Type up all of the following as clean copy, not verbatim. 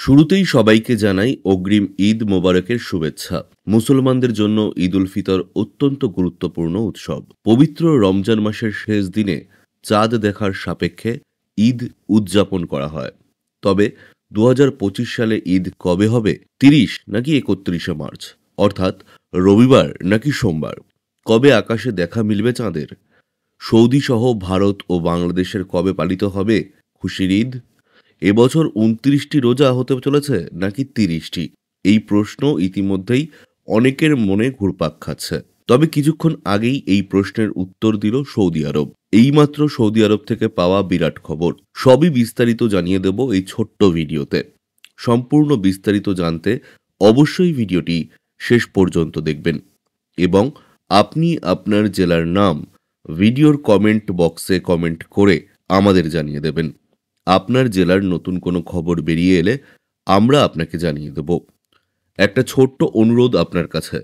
শুরুতেই সবাইকে জানাই অগ্রিম ঈদ মোবারকের শুভেচ্ছা। মুসলমানদের জন্য ঈদ উল ফিতর অত্যন্ত গুরুত্বপূর্ণ উৎসব। পবিত্র রমজান মাসের শেষ দিনে চাঁদ দেখার সাপেক্ষে ঈদ উদযাপন করা হয়। তবে ২০২৫ সালে ঈদ কবে হবে? ৩০ নাকি ৩১শে মার্চ? অর্থাৎ রবিবার নাকি সোমবার? কবে আকাশে দেখা মিলবে চাঁদের? সৌদি সহ ভারত ও বাংলাদেশের কবে পালিত হবে খুশির ঈদ? এবছর ২৯টি রোজা হতে চলেছে নাকি ৩০টি? এই প্রশ্ন ইতিমধ্যেই অনেকের মনে ঘুরপাক খাচ্ছে। তবে কিছুক্ষণ আগেই এই প্রশ্নের উত্তর দিল সৌদি আরব। এইমাত্র সৌদি আরব থেকে পাওয়া বিরাট খবর। সবই বিস্তারিত জানিয়ে দেব এই ছোট্ট ভিডিওতে। সম্পূর্ণ বিস্তারিত জানতে অবশ্যই ভিডিওটি শেষ পর্যন্ত দেখবেন এবং আপনি আপনার জেলার নাম ভিডিওর কমেন্ট বক্সে কমেন্ট করে আমাদের জানিয়ে দেবেন। আপনার জেলার নতুন কোনো খবর বেরিয়ে এলে আমরা আপনাকে জানিয়ে দেব। একটা ছোট্ট অনুরোধ আপনার কাছে,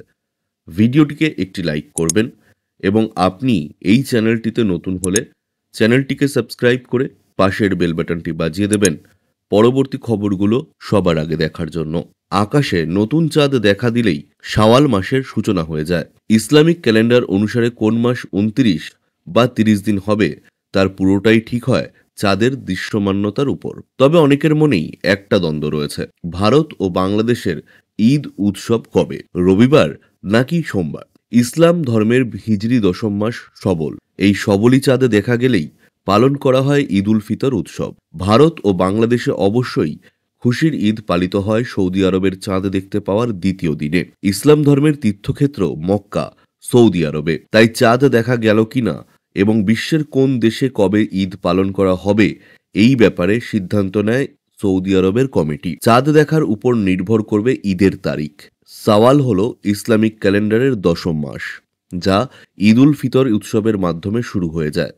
ভিডিওটিকে একটি লাইক করবেন এবং আপনি এই চ্যানেলটিতে নতুন হলে চ্যানেলটিকে সাবস্ক্রাইব করে পাশের বেল বাটনটি বাজিয়ে দেবেন পরবর্তী খবরগুলো সবার আগে দেখার জন্য। আকাশে নতুন চাঁদ দেখা দিলেই শাওয়াল মাসের সূচনা হয়ে যায়। ইসলামিক ক্যালেন্ডার অনুসারে কোন মাস ২৯ বা ৩০ দিন হবে তার পুরোটাই ঠিক হয় চাঁদের দৃশ্যমান্যতার উপর। তবে অনেকের মনেই একটা দ্বন্দ্ব রয়েছে, ভারত ও বাংলাদেশের ঈদ উৎসব কবে, রবিবার নাকি সোমবার? ইসলাম ধর্মের হিজরি দশম মাস সবল। এই সবলই চাঁদে দেখা গেলেই পালন করা হয় ঈদ উল ফিতর উৎসব। ভারত ও বাংলাদেশে অবশ্যই খুশির ঈদ পালিত হয় সৌদি আরবের চাঁদ দেখতে পাওয়ার দ্বিতীয় দিনে। ইসলাম ধর্মের তীর্থক্ষেত্র মক্কা সৌদি আরবে। তাই চাঁদ দেখা গেল কিনা এবং বিশ্বের কোন দেশে কবে ঈদ পালন করা হবে এই ব্যাপারে সিদ্ধান্ত নেয় সৌদি আরবের কমিটি। চাঁদ দেখার উপর নির্ভর করবে ঈদের তারিখ। শাওয়াল হলো ইসলামিক ক্যালেন্ডারের দশম মাস, যা ঈদ উল ফিতর উৎসবের মাধ্যমে শুরু হয়ে যায়।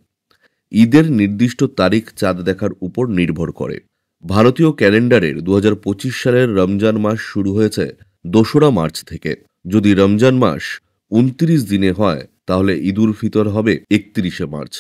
ঈদের নির্দিষ্ট তারিখ চাঁদ দেখার উপর নির্ভর করে। ভারতীয় ক্যালেন্ডারের ২০২৫ সালের রমজান মাস শুরু হয়েছে ২রা মার্চ থেকে। যদি রমজান মাস ২৯ দিনে হয় তাহলে ঈদ উল ফিতর হবে ৩১শে মার্চ।